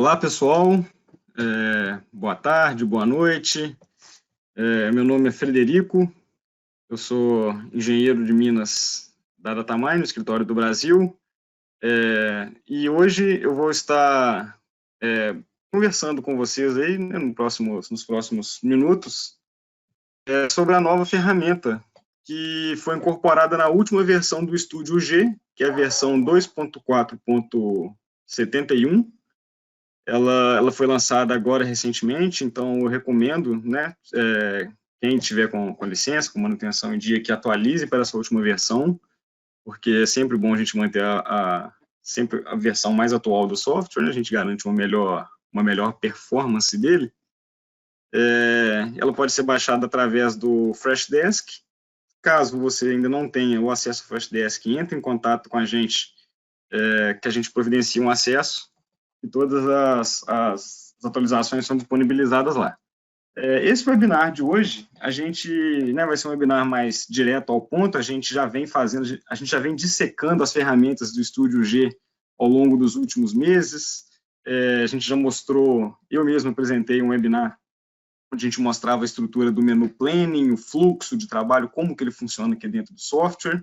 Olá, pessoal. Boa tarde, boa noite. Meu nome é Frederico, eu sou engenheiro de Minas da Datamine, no escritório do Brasil, e hoje eu vou estar conversando com vocês aí, né, nos próximos minutos, sobre a nova ferramenta que foi incorporada na última versão do Estúdio G, que é a versão 2.4.71. Ela foi lançada agora recentemente, então eu recomendo, né, quem tiver com licença, com manutenção em dia, que atualize para essa última versão, porque é sempre bom a gente manter sempre a versão mais atual do software, né, a gente garante uma melhor performance dele. Ela pode ser baixada através do Freshdesk. Caso você ainda não tenha o acesso ao Freshdesk, entre em contato com a gente, que a gente providencia um acesso, e todas as atualizações são disponibilizadas lá. Esse webinar de hoje, a gente, né, vai ser um webinar mais direto ao ponto, a gente já vem dissecando as ferramentas do Estúdio G ao longo dos últimos meses. A gente já mostrou, eu mesmo apresentei um webinar onde a gente mostrava a estrutura do menu planning, o fluxo de trabalho, como que ele funciona aqui dentro do software.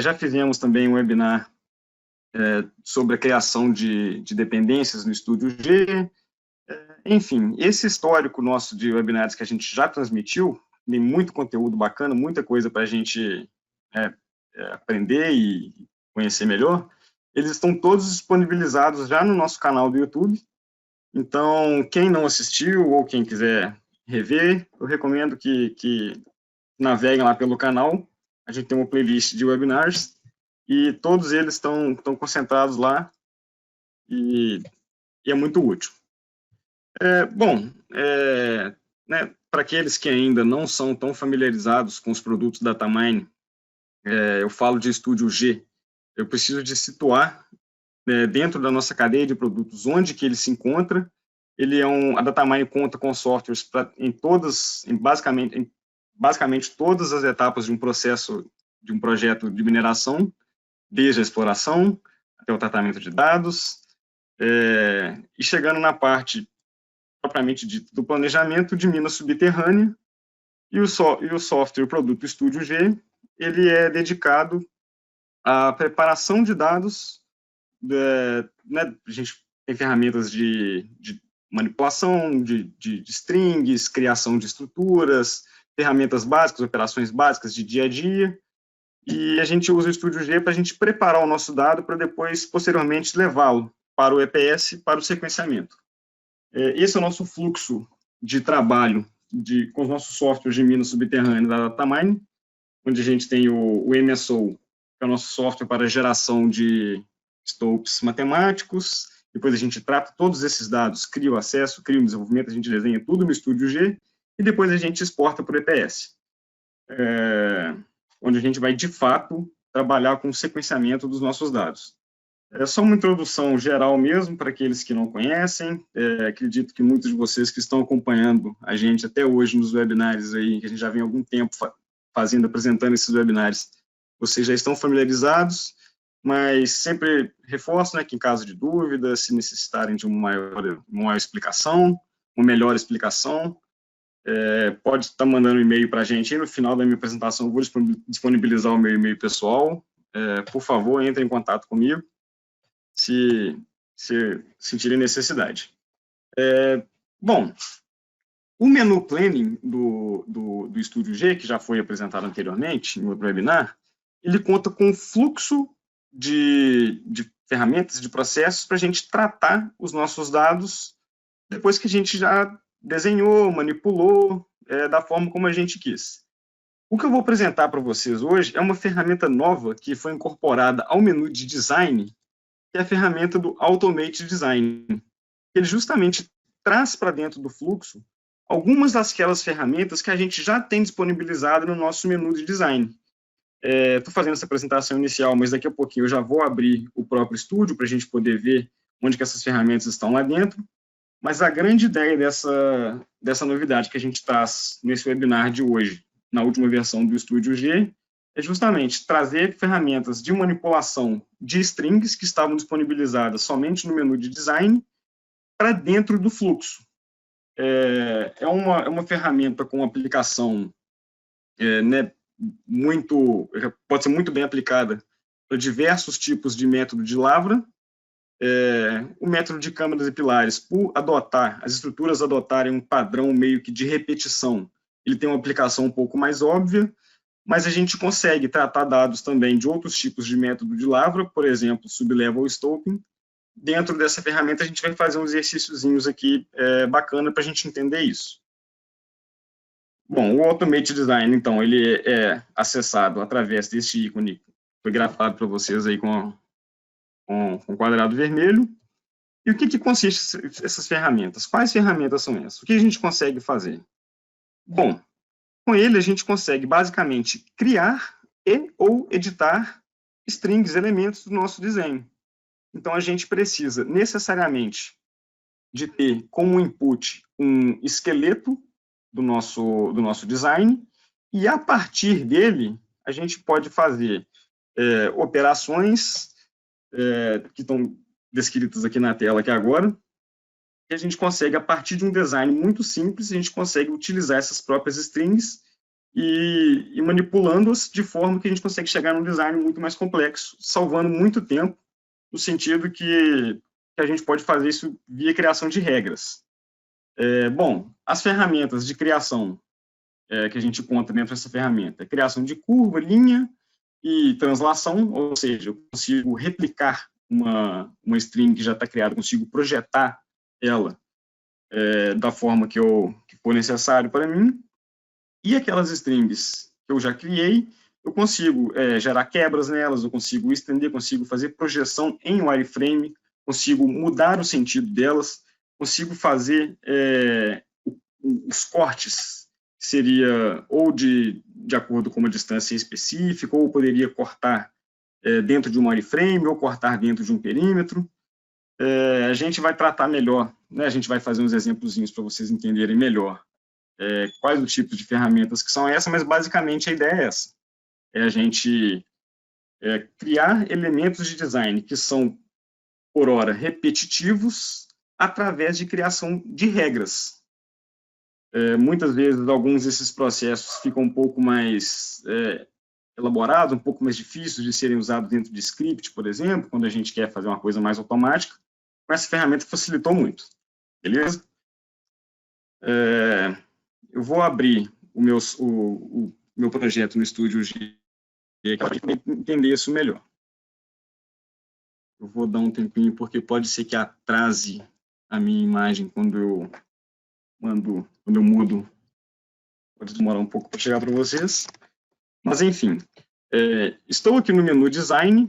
Já fizemos também um webinar sobre a criação de dependências no Estúdio G. Enfim, esse histórico nosso de webinars que a gente já transmitiu, tem muito conteúdo bacana, muita coisa para a gente aprender e conhecer melhor. Eles estão todos disponibilizados já no nosso canal do YouTube. Então, quem não assistiu ou quem quiser rever, eu recomendo que naveguem lá pelo canal. A gente tem uma playlist de webinars e todos eles estão concentrados lá e é muito útil. Né, para aqueles que ainda não são tão familiarizados com os produtos da Datamine, eu falo de Estúdio G, eu preciso de situar dentro da nossa cadeia de produtos onde que ele se encontra. A Datamine conta com softwares basicamente todas as etapas de um processo, de um projeto de mineração, desde a exploração até o tratamento de dados, e chegando na parte propriamente dita do planejamento de mina subterrânea, e o software, o produto Estúdio G, ele é dedicado à preparação de dados, né, a gente tem ferramentas de manipulação de strings, criação de estruturas, ferramentas básicas, operações básicas de dia a dia, e a gente usa o Estúdio G para a gente preparar o nosso dado para depois, posteriormente, levá-lo para o EPS, para o sequenciamento. Esse é o nosso fluxo de trabalho com os nossos softwares de mina subterrânea da Datamine, onde a gente tem o MSO, que é o nosso software para geração de stopes matemáticos. Depois a gente trata todos esses dados, cria o acesso, cria o desenvolvimento, a gente desenha tudo no Estúdio G, e depois a gente exporta para o EPS, onde a gente vai, de fato, trabalhar com o sequenciamento dos nossos dados. É só uma introdução geral mesmo, para aqueles que não conhecem. Acredito que muitos de vocês que estão acompanhando a gente até hoje nos webinars, aí, que a gente já vem há algum tempo apresentando esses webinars, vocês já estão familiarizados, mas sempre reforço, né, que em caso de dúvida, se necessitarem de uma maior explicação, uma melhor explicação, pode estar mandando um e-mail para a gente. E no final da minha apresentação eu vou disponibilizar o meu e-mail pessoal. Por favor, entre em contato comigo, se sentirem necessidade. Bom, o menu planning do Estúdio G, que já foi apresentado anteriormente no webinar, ele conta com um fluxo de ferramentas, de processos, para a gente tratar os nossos dados depois que a gente já desenhou, manipulou, da forma como a gente quis. O que eu vou apresentar para vocês hoje é uma ferramenta nova que foi incorporada ao menu de design, que é a ferramenta do Automate Design. Ele justamente traz para dentro do fluxo algumas daquelas ferramentas que a gente já tem disponibilizado no nosso menu de design. Estou fazendo essa apresentação inicial, mas daqui a pouquinho eu já vou abrir o próprio estúdio para a gente poder ver onde que essas ferramentas estão lá dentro. Mas a grande ideia dessa novidade que a gente traz nesse webinar de hoje, na última versão do Estúdio G, é justamente trazer ferramentas de manipulação de strings que estavam disponibilizadas somente no menu de design para dentro do fluxo. É uma ferramenta com aplicação né, pode ser muito bem aplicada para diversos tipos de método de lavra. O método de câmaras e pilares, por adotar, as estruturas adotarem um padrão meio que de repetição, ele tem uma aplicação um pouco mais óbvia, mas a gente consegue tratar dados também de outros tipos de método de lavra, por exemplo, sublevel stoping. Dentro dessa ferramenta, a gente vai fazer uns exercíciozinhos aqui bacana para a gente entender isso. Bom, o Automate Design, então, ele é acessado através deste ícone, foi grafado para vocês aí com quadrado vermelho. E o que consiste essas ferramentas? Quais ferramentas são essas? O que a gente consegue fazer? Bom, com ele a gente consegue basicamente criar e ou editar strings, elementos do nosso desenho. Então a gente precisa necessariamente de ter como input um esqueleto do nosso design, e a partir dele a gente pode fazer operações que estão descritas aqui na tela aqui agora, e a gente consegue, a partir de um design muito simples, a gente consegue utilizar essas próprias strings e manipulando-as de forma que a gente consegue chegar num design muito mais complexo, salvando muito tempo, no sentido que a gente pode fazer isso via criação de regras. Bom, as ferramentas de criação que a gente encontra dentro dessa ferramenta é criação de curva, linha e translação, ou seja, eu consigo replicar uma string que já está criada, consigo projetar ela da forma que for necessário para mim, e aquelas strings que eu já criei, eu consigo gerar quebras nelas, eu consigo estender, consigo fazer projeção em wireframe, consigo mudar o sentido delas, consigo fazer os cortes, seria ou de acordo com uma distância específica, ou poderia cortar dentro de um wireframe, ou cortar dentro de um perímetro. A gente vai tratar melhor, né? A gente vai fazer uns exemplozinhos para vocês entenderem melhor quais os tipos de ferramentas que são essas, mas basicamente a ideia é essa. É a gente criar elementos de design que são, por hora, repetitivos, através de criação de regras. Muitas vezes, alguns desses processos ficam um pouco mais elaborados, um pouco mais difíceis de serem usados dentro de script, por exemplo, quando a gente quer fazer uma coisa mais automática. Com essa ferramenta facilitou muito, beleza? Eu vou abrir o meu projeto no Studio G para entender isso melhor. Eu vou dar um tempinho, porque pode ser que atrase a minha imagem quando eu mudo. Pode demorar um pouco para chegar para vocês. Mas, enfim, estou aqui no menu Design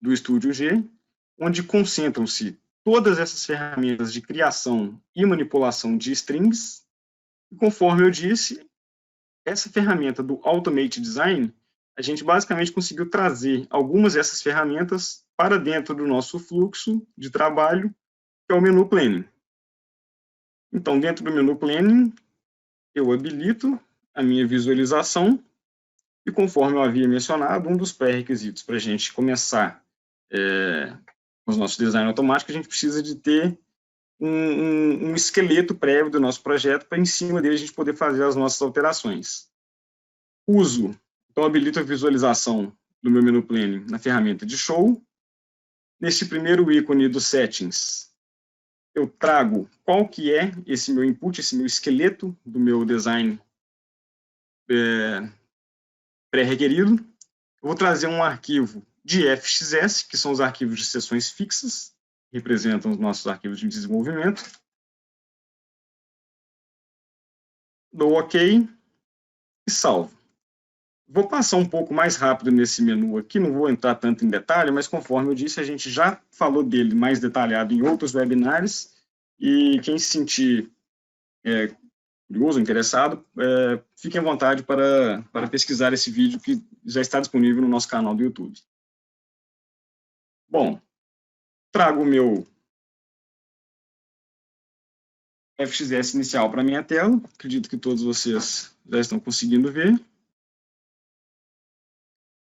do Studio G, onde concentram-se todas essas ferramentas de criação e manipulação de strings. E conforme eu disse, essa ferramenta do Automate Design, a gente basicamente conseguiu trazer algumas dessas ferramentas para dentro do nosso fluxo de trabalho, que é o menu Planning. Então, dentro do menu Planning, eu habilito a minha visualização e, conforme eu havia mencionado, um dos pré-requisitos para a gente começar com os nossos design automáticos, a gente precisa de ter um esqueleto prévio do nosso projeto para, em cima dele, a gente poder fazer as nossas alterações. Então, habilito a visualização do meu menu Planning na ferramenta de Show. Neste primeiro ícone dos Settings, eu trago qual que é esse meu input, esse meu esqueleto do meu design pré-requerido. Eu vou trazer um arquivo de FXS, que são os arquivos de seções fixas, que representam os nossos arquivos de desenvolvimento. Dou OK e salvo. Vou passar um pouco mais rápido nesse menu aqui, não vou entrar tanto em detalhe, mas conforme eu disse, a gente já falou dele mais detalhado em outros webinars, e quem se sentir curioso, interessado, fique à vontade para pesquisar esse vídeo que já está disponível no nosso canal do YouTube. Bom, trago o meu FXS inicial para a minha tela, acredito que todos vocês já estão conseguindo ver,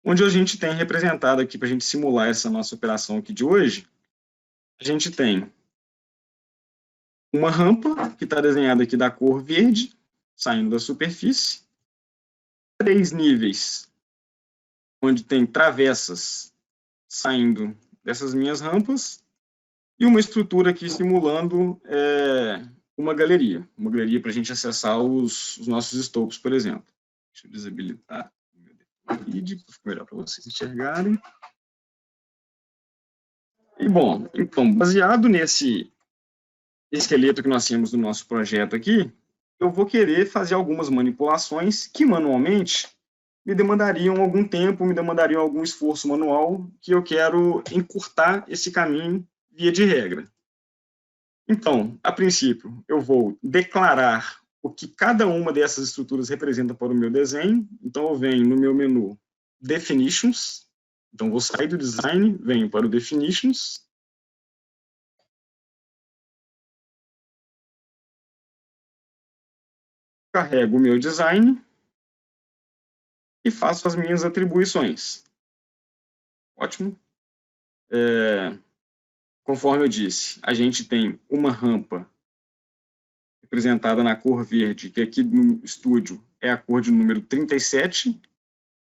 onde a gente tem representado aqui, para a gente simular essa nossa operação aqui de hoje, a gente tem uma rampa, que está desenhada aqui da cor verde, saindo da superfície. 3 níveis, onde tem travessas saindo dessas minhas rampas. E uma estrutura aqui simulando uma galeria para a gente acessar os nossos stopes, por exemplo. Deixa eu desabilitar o vídeo, para ficar melhor para vocês enxergarem. E, bom, então, baseado nesse esqueleto que nós temos no nosso projeto aqui, eu vou querer fazer algumas manipulações que, manualmente, me demandariam algum tempo, me demandariam algum esforço manual, que eu quero encurtar esse caminho via de regra. Então, a princípio, eu vou declarar o que cada uma dessas estruturas representa para o meu desenho. Então, eu venho no meu menu Definitions. Então, vou sair do Design, venho para o Definitions. Carrego o meu design e faço as minhas atribuições. Ótimo. Conforme eu disse, a gente tem uma rampa representada na cor verde, que aqui no estúdio é a cor de número 37.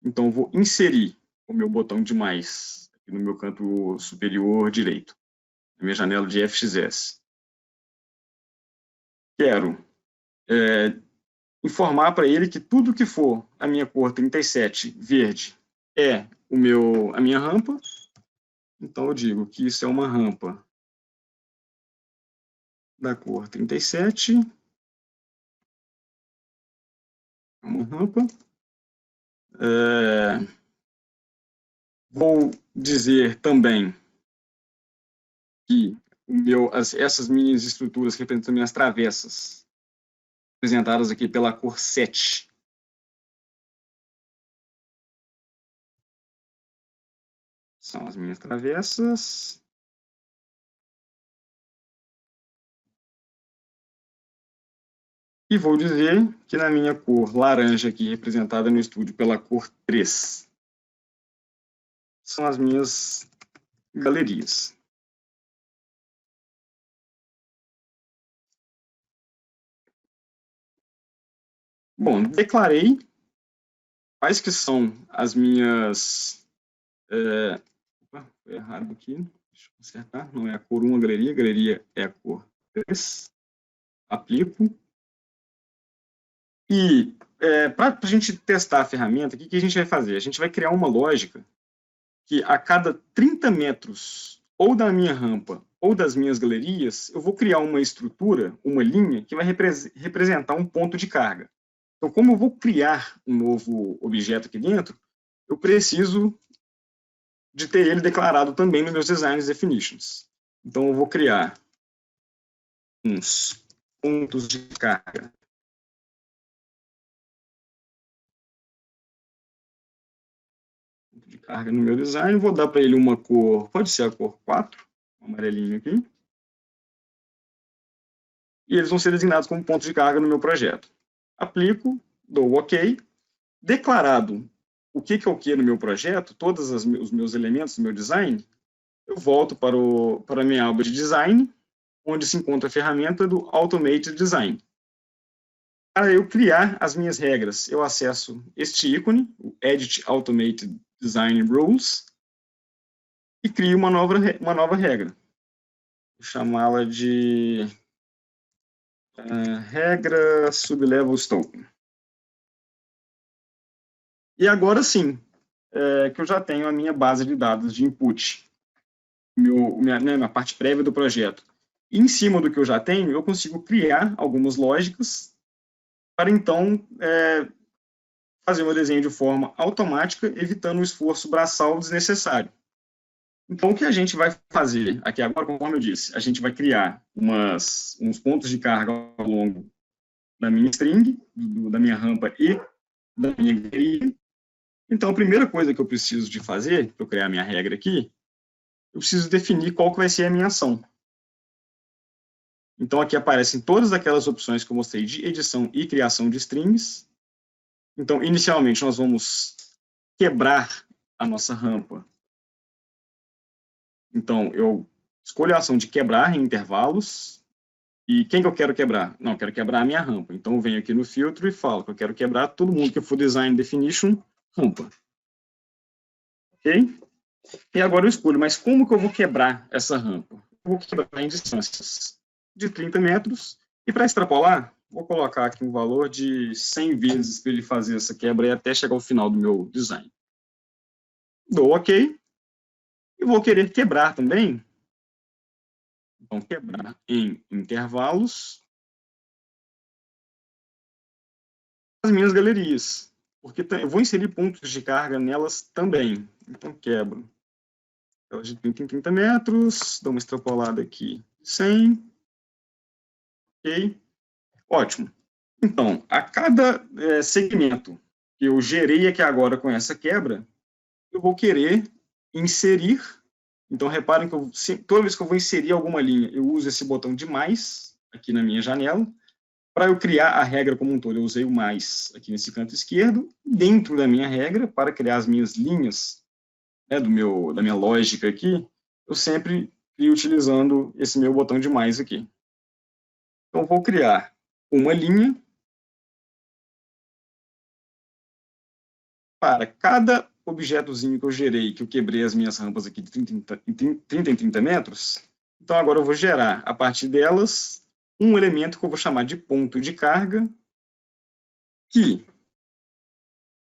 Então, eu vou inserir o meu botão de mais aqui no meu canto superior direito, na minha janela de FXS. Quero informar para ele que tudo que for a minha cor 37 verde é a minha rampa. Então, eu digo que isso é uma rampa da cor 37. Uma rampa. Vou dizer também que essas minhas estruturas representam minhas travessas, representadas aqui pela cor 7. São as minhas travessas. E vou dizer que na minha cor laranja aqui, representada no estúdio pela cor 3, são as minhas galerias. Bom, declarei quais que são as minhas... Opa, foi errado aqui. Deixa eu consertar. Não é a cor 1 a galeria é a cor 3. Aplico. E para a gente testar a ferramenta, o que a gente vai fazer? A gente vai criar uma lógica que a cada 30 metros, ou da minha rampa, ou das minhas galerias, eu vou criar uma estrutura, uma linha, que vai representar um ponto de carga. Então, como eu vou criar um novo objeto aqui dentro, eu preciso de ter ele declarado também nos meus Design Definitions. Então, eu vou criar uns pontos de carga no meu design, vou dar para ele uma cor, pode ser a cor 4, um amarelinho aqui, e eles vão ser designados como pontos de carga no meu projeto. Aplico, dou OK, declarado o que eu quero no meu projeto, todos os meus elementos do meu design, eu volto para a minha aba de design, onde se encontra a ferramenta do Automated Design. Para eu criar as minhas regras, eu acesso este ícone, o Edit Automated Design Rules, e crio uma nova regra. Vou chamá-la de regra sublevel Token. E agora sim, que eu já tenho a minha base de dados de input, minha parte prévia do projeto. E em cima do que eu já tenho, eu consigo criar algumas lógicas para então fazer o meu desenho de forma automática, evitando o esforço braçal desnecessário. Então, o que a gente vai fazer aqui agora, conforme eu disse, a gente vai criar uns pontos de carga ao longo da minha string, da minha rampa e da minha galeria. Então, a primeira coisa que eu preciso de fazer, para eu criar a minha regra aqui, eu preciso definir qual que vai ser a minha ação. Então, aqui aparecem todas aquelas opções que eu mostrei de edição e criação de strings. Então, inicialmente, nós vamos quebrar a nossa rampa. Então, eu escolho a ação de quebrar em intervalos. E quem que eu quero quebrar? Não, eu quero quebrar a minha rampa. Então eu venho aqui no filtro e falo que eu quero quebrar todo mundo que for Design Definition, rampa. Ok? E agora eu escolho, mas como que eu vou quebrar essa rampa? Eu vou quebrar em distâncias de 30 metros. E para extrapolar, vou colocar aqui um valor de 100 vezes para ele fazer essa quebra e até chegar ao final do meu design. Dou OK. E vou querer quebrar também. Então, quebrar em intervalos as minhas galerias, porque eu vou inserir pontos de carga nelas também. Então, quebro elas de 30 em 30 metros, dou uma extrapolada aqui, 100, ok? Ótimo. Então, a cada segmento que eu gerei aqui agora com essa quebra, eu vou querer inserir. Então, reparem que toda vez que eu vou inserir alguma linha, eu uso esse botão de mais aqui na minha janela. Para eu criar a regra como um todo, eu usei o mais aqui nesse canto esquerdo. Dentro da minha regra, para criar as minhas linhas, né, da minha lógica aqui, eu sempre crio utilizando esse meu botão de mais aqui. Então, eu vou criar uma linha para cada objetozinho que eu gerei, que eu quebrei as minhas rampas aqui de 30 em 30 metros. Então, agora eu vou gerar, a partir delas, um elemento que eu vou chamar de ponto de carga, que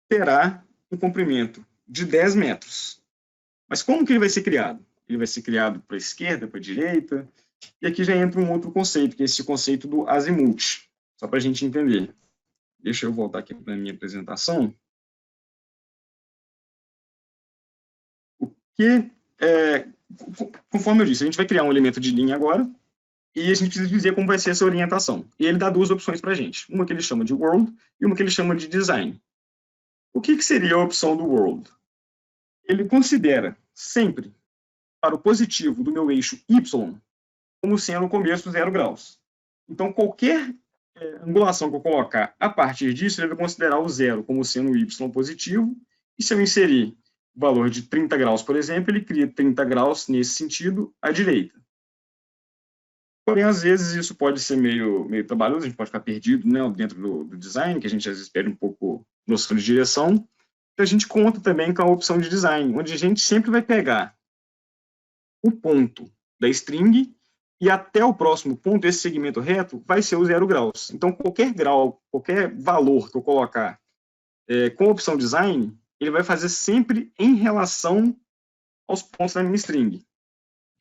terá um comprimento de 10 metros. Mas como que ele vai ser criado? Ele vai ser criado para a esquerda, para a direita, e aqui já entra um outro conceito, que é esse conceito do azimuth, só para a gente entender. Deixa eu voltar aqui para a minha apresentação. Que, conforme eu disse, a gente vai criar um elemento de linha agora, e a gente precisa dizer como vai ser essa orientação. E ele dá duas opções para a gente, uma que ele chama de world e uma que ele chama de design. O que seria a opção do world? Ele considera sempre para o positivo do meu eixo Y como sendo o começo 0 graus. Então, qualquer angulação que eu colocar a partir disso, ele vai considerar o zero como sendo o Y positivo, e se eu inserir o valor de 30 graus, por exemplo, ele cria 30 graus nesse sentido à direita. Porém, às vezes, isso pode ser meio trabalhoso, a gente pode ficar perdido, né, dentro do design, que a gente às vezes perde um pouco noção de direção. A gente conta também com a opção de design, onde a gente sempre vai pegar o ponto da string e até o próximo ponto, esse segmento reto, vai ser o 0 graus. Então, qualquer grau, qualquer valor que eu colocar com a opção design, ele vai fazer sempre em relação aos pontos da minha string.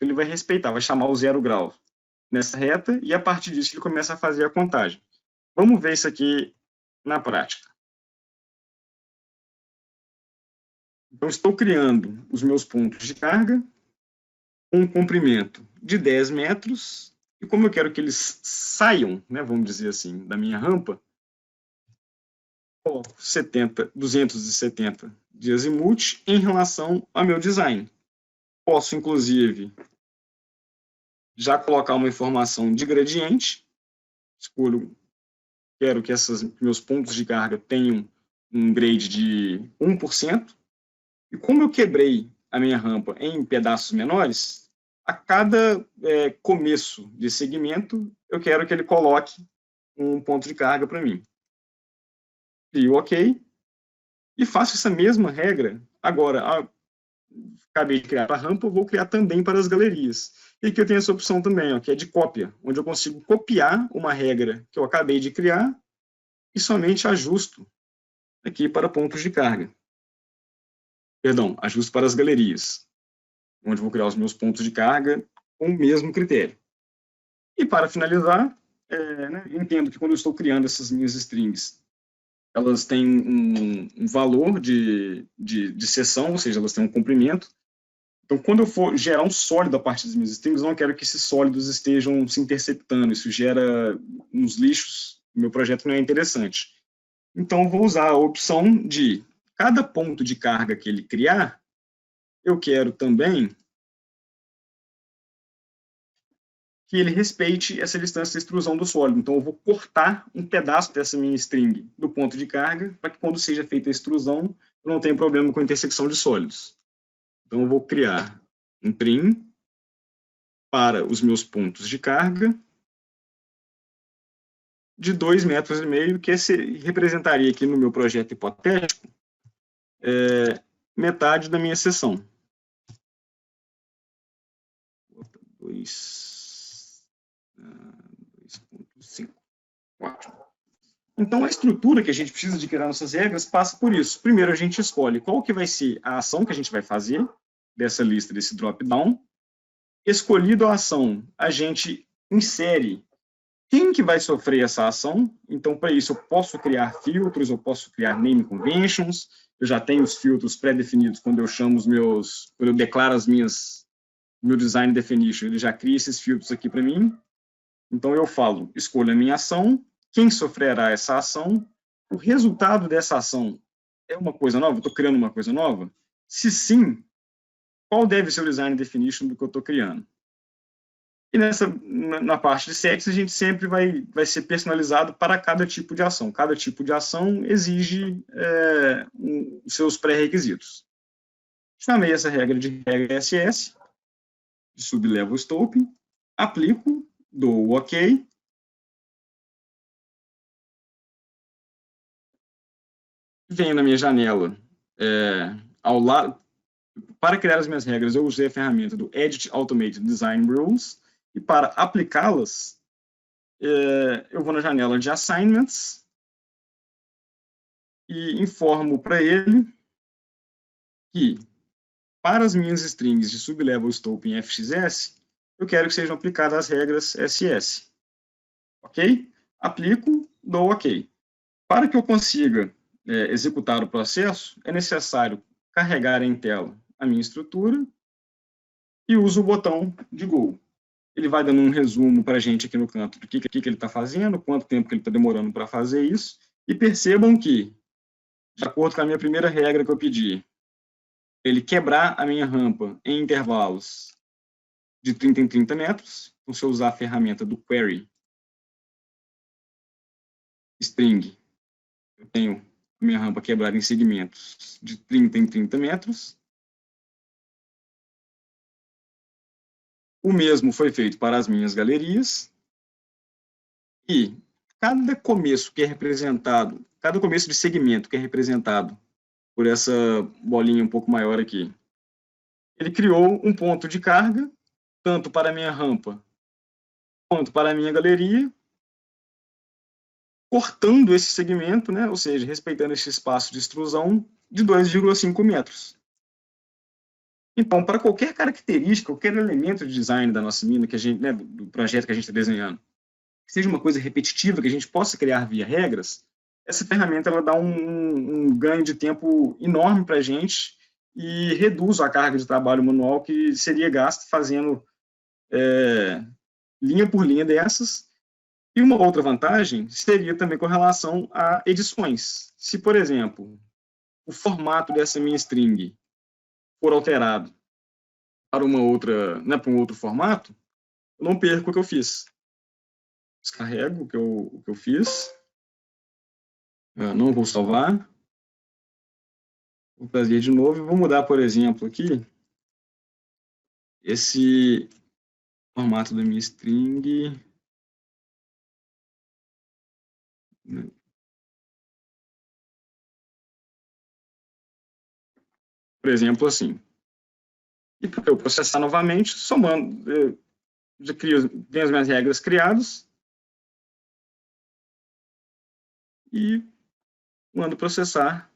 Ele vai respeitar, vai chamar o 0 grau nessa reta, e a partir disso ele começa a fazer a contagem. Vamos ver isso aqui na prática. Então, estou criando os meus pontos de carga, um comprimento de 10 metros, e como eu quero que eles saiam, né, vamos dizer assim, da minha rampa, coloco 270 de azimuth em relação ao meu design. Posso, inclusive, já colocar uma informação de gradiente, escolho, quero que esses meus pontos de carga tenham um grade de 1%, e como eu quebrei a minha rampa em pedaços menores, a cada começo de segmento, eu quero que ele coloque um ponto de carga para mim. Crio OK, e faço essa mesma regra. Agora, acabei de criar para a rampa, eu vou criar também para as galerias. E aqui eu tenho essa opção também, ó, que é de cópia, onde eu consigo copiar uma regra que eu acabei de criar e somente ajusto aqui para pontos de carga. Perdão, ajusto para as galerias, onde eu vou criar os meus pontos de carga com o mesmo critério. E para finalizar, eu entendo que quando eu estou criando essas minhas strings, elas têm um valor de seção, ou seja, elas têm um comprimento. Então, quando eu for gerar um sólido a partir das minhas strings, eu não quero que esses sólidos estejam se interceptando. Isso gera uns lixos, o meu projeto não é interessante. Então, eu vou usar a opção de cada ponto de carga que ele criar, eu quero também que ele respeite essa distância de extrusão do sólido. Então, eu vou cortar um pedaço dessa minha string do ponto de carga, para que quando seja feita a extrusão, eu não tenha problema com a intersecção de sólidos. Então, eu vou criar um trim para os meus pontos de carga, de 2,5 metros, que representaria aqui no meu projeto hipotético metade da minha seção. 2,5. Ótimo. Então, a estrutura que a gente precisa de criar nossas regras passa por isso. Primeiro, a gente escolhe qual que vai ser a ação que a gente vai fazer dessa lista, desse drop-down. Escolhido a ação, a gente insere quem que vai sofrer essa ação. Então, para isso, eu posso criar filtros, eu posso criar name conventions, eu já tenho os filtros pré-definidos quando eu chamo quando eu declaro meu design definition, ele já cria esses filtros aqui para mim. Então, eu falo, escolha a minha ação, quem sofrerá essa ação, o resultado dessa ação é uma coisa nova? Estou criando uma coisa nova? Se sim, qual deve ser o design definition do que eu estou criando? E na parte de sets, a gente sempre vai ser personalizado para cada tipo de ação. Cada tipo de ação exige os seus pré-requisitos. Chamei essa regra de regra SS, de sublevel scoping, aplico, dou o OK. Venho na minha janela, ao lado, para criar as minhas regras, eu usei a ferramenta do Edit Automated Design Rules, e para aplicá-las, eu vou na janela de Assignments e informo para ele que, para as minhas strings de sublevel scoping FXS, eu quero que sejam aplicadas as regras SS. Ok? Aplico, dou OK. Para que eu consiga executar o processo, é necessário carregar em tela a minha estrutura e uso o botão de Go. Ele vai dando um resumo para a gente aqui no canto do que ele está fazendo, quanto tempo que ele está demorando para fazer isso, e percebam que, de acordo com a minha primeira regra que eu pedi, ele quebrar a minha rampa em intervalos de 30 em 30 metros, então se eu usar a ferramenta do Query String, eu tenho a minha rampa quebrada em segmentos de 30 em 30 metros. O mesmo foi feito para as minhas galerias. E cada começo que é representado, cada começo de segmento que é representado por essa bolinha um pouco maior aqui, ele criou um ponto de carga, tanto para a minha rampa, quanto para a minha galeria, cortando esse segmento, né, ou seja, respeitando esse espaço de extrusão de 2,5 metros. Então, para qualquer característica, qualquer elemento de design da nossa mina, que a gente, né, do projeto que a gente está desenhando, que seja uma coisa repetitiva, que a gente possa criar via regras, essa ferramenta ela dá um ganho de tempo enorme para a gente e reduz a carga de trabalho manual que seria gasto fazendo linha por linha dessas. E uma outra vantagem seria também com relação a edições. Se, por exemplo, o formato dessa minha string for alterado para uma outra, né, para um outro formato, eu não perco o que eu fiz. Descarrego o que eu fiz. Não vou salvar. Vou trazer de novo e vou mudar, por exemplo, aqui esse formato da minha string. Por exemplo, assim. E para eu processar novamente, somando, eu já tenho as minhas regras criadas e mando processar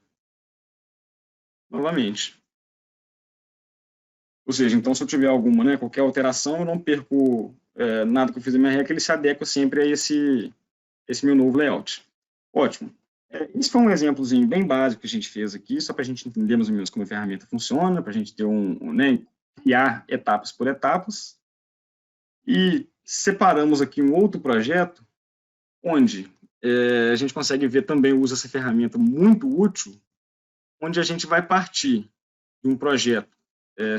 novamente. Ou seja, então, se eu tiver alguma, né, qualquer alteração, eu não perco nada que eu fiz na minha regra, ele se adequa sempre a esse meu novo layout. Ótimo. Esse foi um exemplozinho bem básico que a gente fez aqui, só para a gente entender mais ou menos como a ferramenta funciona, para a gente ter né, criar etapas por etapas. E separamos aqui um outro projeto, onde a gente consegue ver também o uso dessa ferramenta muito útil, onde a gente vai partir de um projeto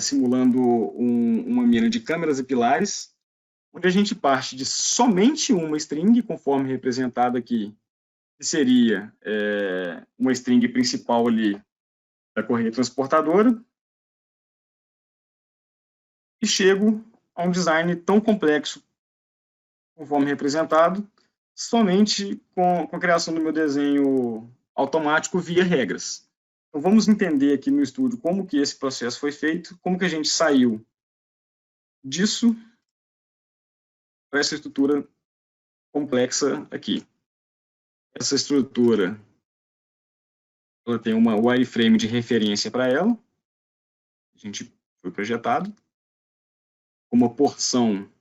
simulando uma mina de câmeras e pilares, onde a gente parte de somente uma string, conforme representado aqui, que seria uma string principal ali da correia transportadora, e chego a um design tão complexo, conforme representado, somente com a criação do meu desenho automático via regras. Então, vamos entender aqui no estúdio como que esse processo foi feito, como que a gente saiu disso para essa estrutura complexa aqui. Essa estrutura, ela tem uma wireframe de referência para ela. A gente foi projetado. Uma porção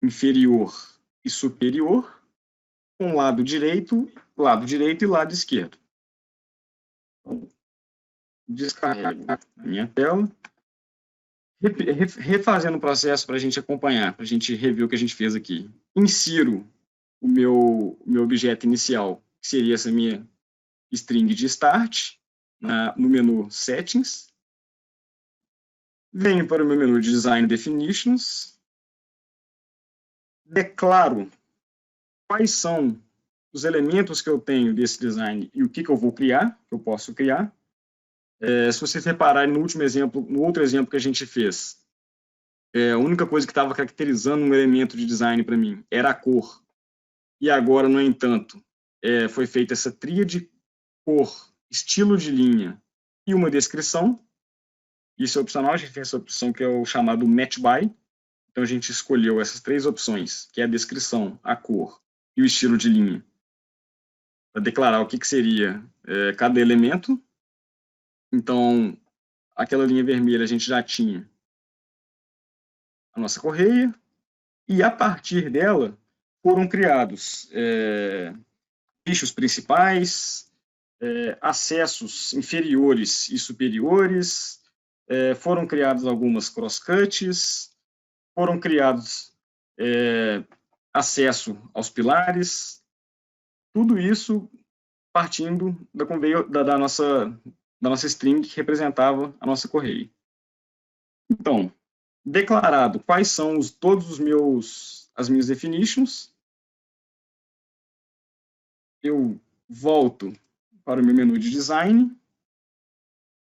inferior e superior, com lado direito e lado esquerdo. Então, descarrego a minha tela. Refazendo o processo para a gente acompanhar, para a gente rever o que a gente fez aqui. Insiro o meu objeto inicial, que seria essa minha string de start, no menu Settings. Venho para o meu menu de Design Definitions. Declaro quais são os elementos que eu tenho desse design e o que eu vou criar, que eu posso criar. Se vocês repararem no último exemplo, no outro exemplo que a gente fez, a única coisa que estava caracterizando um elemento de design para mim era a cor. E agora, no entanto, foi feita essa tríade cor, estilo de linha e uma descrição. Isso é opcional, a gente tem essa opção que é o chamado Match By. Então, a gente escolheu essas 3 opções, que é a descrição, a cor e o estilo de linha, para declarar o que seria cada elemento. Então, aquela linha vermelha a gente já tinha a nossa correia, e a partir dela foram criados eixos principais, acessos inferiores e superiores, foram criadas algumas crosscuts, foram criados acesso aos pilares, tudo isso partindo da nossa string que representava a nossa correia. Então, declarado quais são as minhas definitions, eu volto para o meu menu de design,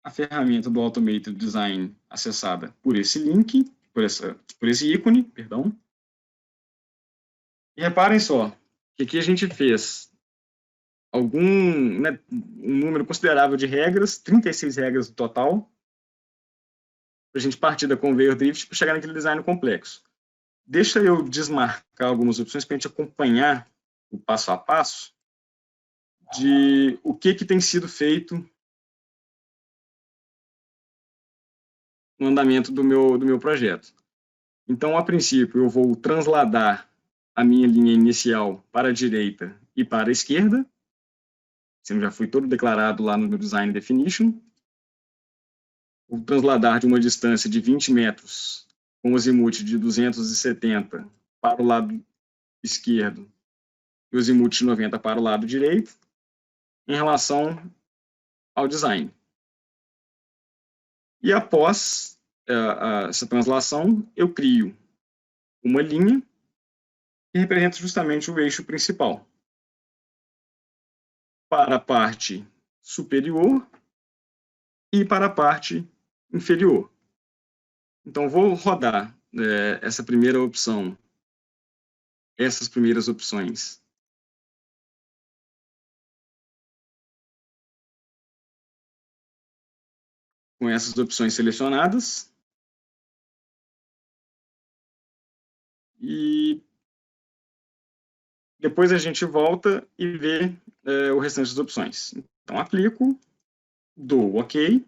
a ferramenta do Automated Design acessada por esse link, por esse ícone, perdão. E reparem só, que aqui a gente fez um número considerável de regras, 36 regras no total, para a gente partir da Conveyor Drift para chegar naquele design complexo. Deixa eu desmarcar algumas opções para a gente acompanhar o passo a passo de o que tem sido feito no andamento do meu projeto. Então, a princípio, eu vou transladar a minha linha inicial para a direita e para a esquerda, sendo já foi todo declarado lá no meu Design Definition. Vou transladar de uma distância de 20 metros com o azimuth de 270 para o lado esquerdo e o azimuth de 90 para o lado direito, em relação ao design. E após essa translação, eu crio uma linha que representa justamente o eixo principal. Para a parte superior e para a parte inferior. Então, vou rodar essa primeira opção, essas primeiras opções. Com essas opções selecionadas. E depois a gente volta e vê o restante das opções. Então, aplico, dou OK.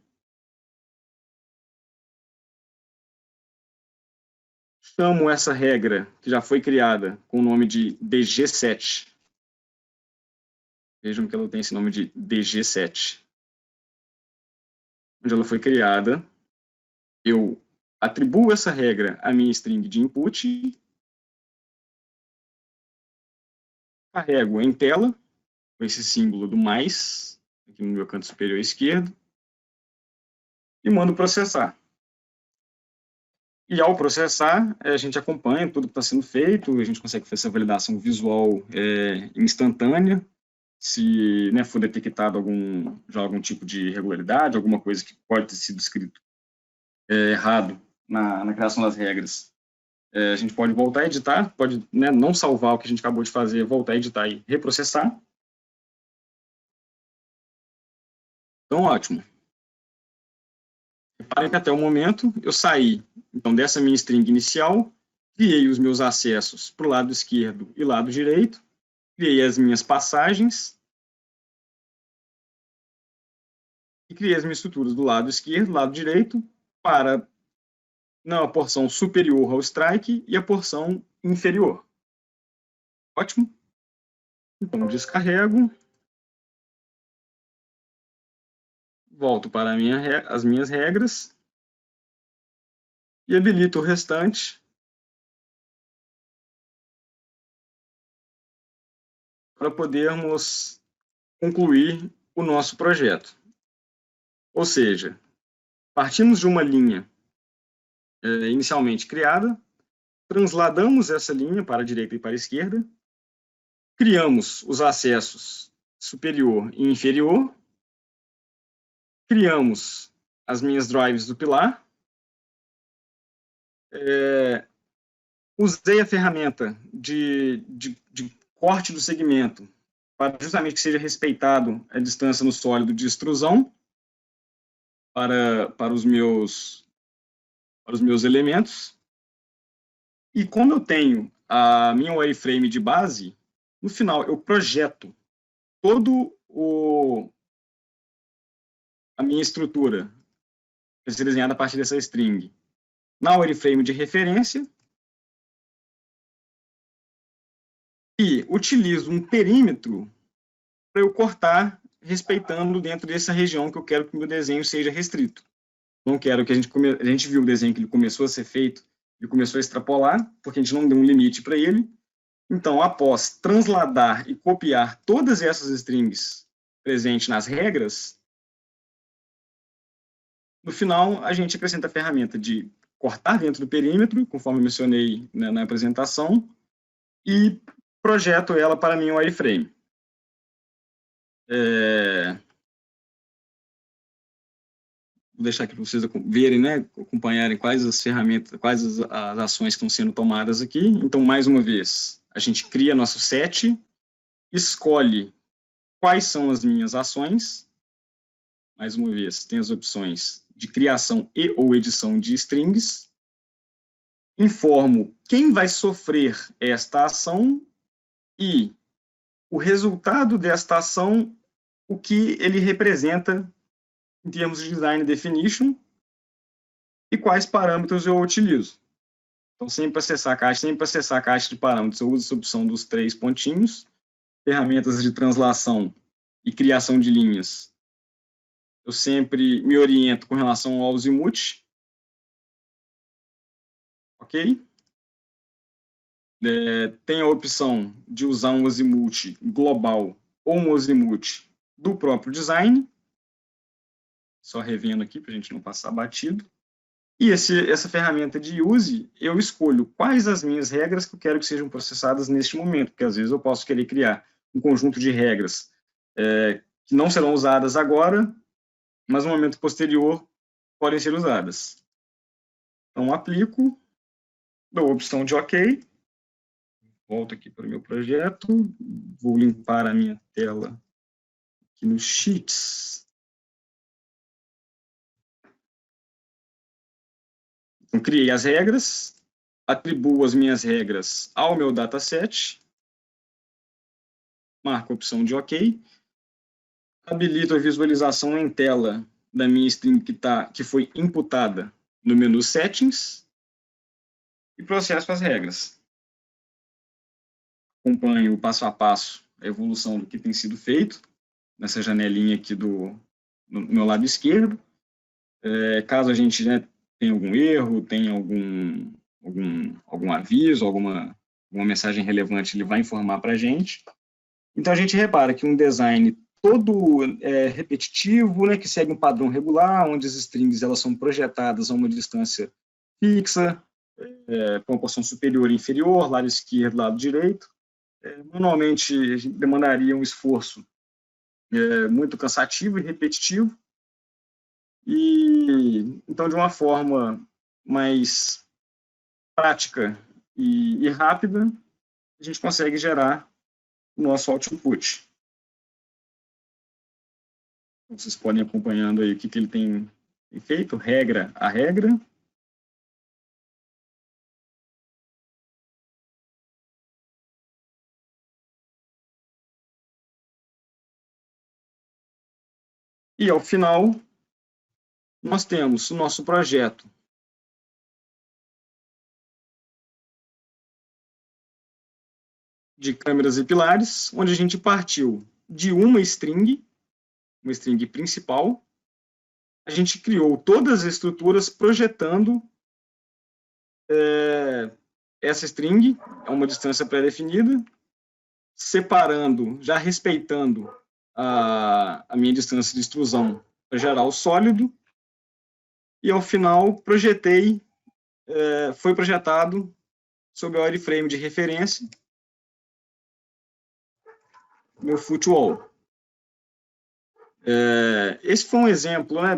Chamo essa regra, que já foi criada, com o nome de DG7. Vejam que ela tem esse nome de DG7. Onde ela foi criada, eu atribuo essa regra à minha string de input, carrego em tela, com esse símbolo do mais, aqui no meu canto superior esquerdo, e mando processar. E ao processar, a gente acompanha tudo que está sendo feito, a gente consegue fazer essa validação visual instantânea, se for detectado algum tipo de irregularidade, alguma coisa que pode ter sido escrito errado na criação das regras. A gente pode voltar a editar, pode, né, não salvar o que a gente acabou de fazer, voltar a editar e reprocessar. Então, ótimo. Reparem que até o momento eu saí então, dessa minha string inicial, criei os meus acessos para o lado esquerdo e lado direito, criei as minhas passagens e criei as minhas estruturas do lado esquerdo, lado direito, para a porção superior ao strike e a porção inferior. Ótimo. Então, descarrego. Volto para as minhas regras e habilito o restante para podermos concluir o nosso projeto. Ou seja, partimos de uma linha inicialmente criada, transladamos essa linha para a direita e para a esquerda, criamos os acessos superior e inferior, criamos as minhas drives do pilar, usei a ferramenta de corte do segmento para justamente que seja respeitado a distância no sólido de extrusão para os meus elementos. E como eu tenho a minha wireframe de base, no final eu projeto todo a minha estrutura que vai ser desenhada a partir dessa string na wireframe de referência e utilizo um perímetro para eu cortar respeitando dentro dessa região que eu quero que o meu desenho seja restrito. Não quero que a gente viu o desenho que ele começou a ser feito, ele começou a extrapolar, porque a gente não deu um limite para ele. Então, após transladar e copiar todas essas strings presentes nas regras, no final, a gente acrescenta a ferramenta de cortar dentro do perímetro, conforme eu mencionei na apresentação, e projeto ela para a minha wireframe. Vou deixar aqui para vocês verem, né, acompanharem quais as ferramentas, quais as ações que estão sendo tomadas aqui. Então, mais uma vez, a gente cria nosso set, escolhe quais são as minhas ações. Mais uma vez, tem as opções de criação e ou edição de strings. Informo quem vai sofrer esta ação e o resultado desta ação, o que ele representa em termos de design definition e quais parâmetros eu utilizo. Então, sempre acessar a caixa de parâmetros, eu uso essa opção dos 3 pontinhos, ferramentas de translação e criação de linhas. Eu sempre me oriento com relação ao azimuth. Ok? Tem a opção de usar um azimuth global ou um azimuth do próprio design. Só revendo aqui para a gente não passar batido. E essa ferramenta de use, eu escolho quais as minhas regras que eu quero que sejam processadas neste momento, porque às vezes eu posso querer criar um conjunto de regras que não serão usadas agora, mas no momento posterior podem ser usadas. Então, aplico, dou a opção de OK, volto aqui para o meu projeto, vou limpar a minha tela aqui nos Sheets. Então, criei as regras, atribuo as minhas regras ao meu dataset, marco a opção de OK, habilito a visualização em tela da minha string que foi imputada no menu Settings e processo as regras. Acompanho passo a passo a evolução do que tem sido feito nessa janelinha aqui no meu lado esquerdo. Caso a gente tenha algum erro, tenha algum aviso, alguma mensagem relevante, ele vai informar para a gente. Então, a gente repara que um design todo repetitivo, que segue um padrão regular, onde as strings elas são projetadas a uma distância fixa, com a porção superior e inferior, lado esquerdo, lado direito. Manualmente, demandaria um esforço muito cansativo e repetitivo. E, então, de uma forma mais prática e rápida, a gente consegue gerar o nosso output. Vocês podem ir acompanhando aí o que ele tem feito, regra a regra. E, ao final, nós temos o nosso projeto de câmeras e pilares, onde a gente partiu de uma string principal. A gente criou todas as estruturas projetando essa string a uma distância pré-definida, separando, já respeitando a minha distância de extrusão para gerar o sólido, e ao final foi projetado sob o wireframe de referência, meu footwall. Esse foi um exemplo, né,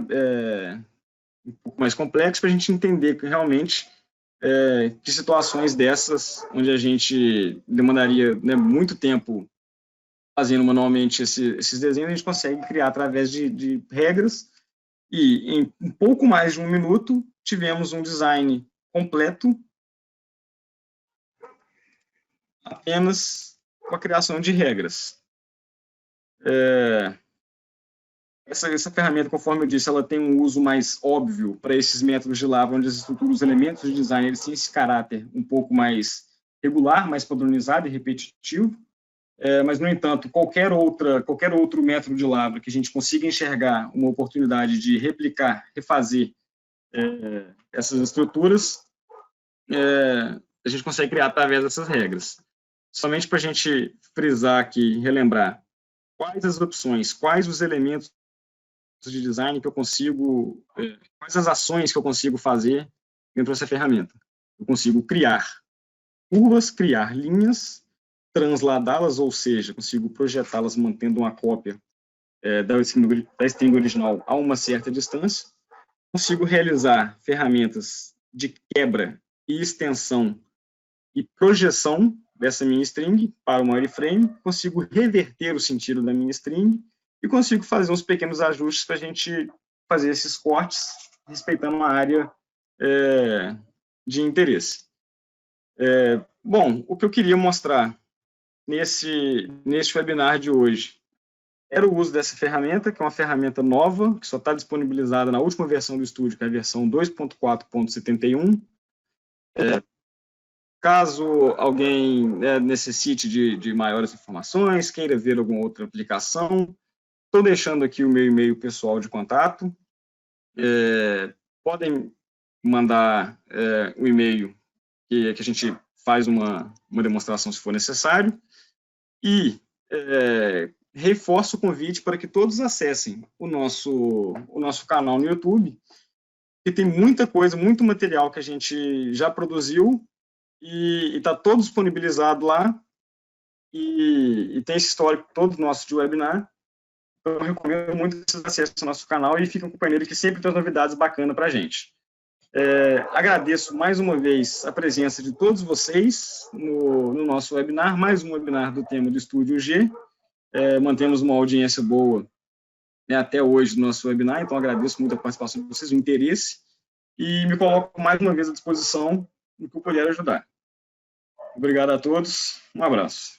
um pouco mais complexo para a gente entender que realmente de situações dessas, onde a gente demandaria, né, muito tempo fazendo manualmente esses desenhos, a gente consegue criar através de regras, e em um pouco mais de 1 minuto tivemos um design completo apenas com a criação de regras. Essa ferramenta, conforme eu disse, ela tem um uso mais óbvio para esses métodos de Lava, onde os elementos de design eles têm esse caráter um pouco mais regular, mais padronizado e repetitivo. Mas, no entanto, qualquer outro método de Lava que a gente consiga enxergar uma oportunidade de replicar, refazer essas estruturas, a gente consegue criar através dessas regras. Somente para a gente frisar aqui, relembrar, quais as opções, quais os elementos de design que eu consigo, quais as ações que eu consigo fazer dentro dessa ferramenta. Eu consigo criar curvas, criar linhas, transladá-las, ou seja, consigo projetá-las mantendo uma cópia da string original a uma certa distância. Consigo realizar ferramentas de quebra e extensão e projeção dessa minha string para uma wireframe. Consigo reverter o sentido da minha string e consigo fazer uns pequenos ajustes para a gente fazer esses cortes, respeitando uma área de interesse. Bom, o que eu queria mostrar nesse webinar de hoje era o uso dessa ferramenta, que é uma ferramenta nova, que só está disponibilizada na última versão do estúdio, que é a versão 2.4.71. Caso alguém necessite de maiores informações, queira ver alguma outra aplicação, estou deixando aqui o meu e-mail pessoal de contato. Podem mandar um e-mail que a gente faz uma demonstração se for necessário. E reforço o convite para que todos acessem o nosso canal no YouTube, que tem muita coisa, muito material que a gente já produziu e está todo disponibilizado lá, e tem esse histórico todo nosso de webinar. Eu recomendo muito que vocês acessem o nosso canal e fiquem com o companheiro, que sempre tem novidades bacanas para a gente. Agradeço mais uma vez a presença de todos vocês no nosso webinar, mais um webinar do tema do Estúdio G. Mantemos uma audiência boa, né, até hoje no nosso webinar, então agradeço muito a participação de vocês, o interesse, e me coloco mais uma vez à disposição no que eu puder ajudar. Obrigado a todos, um abraço.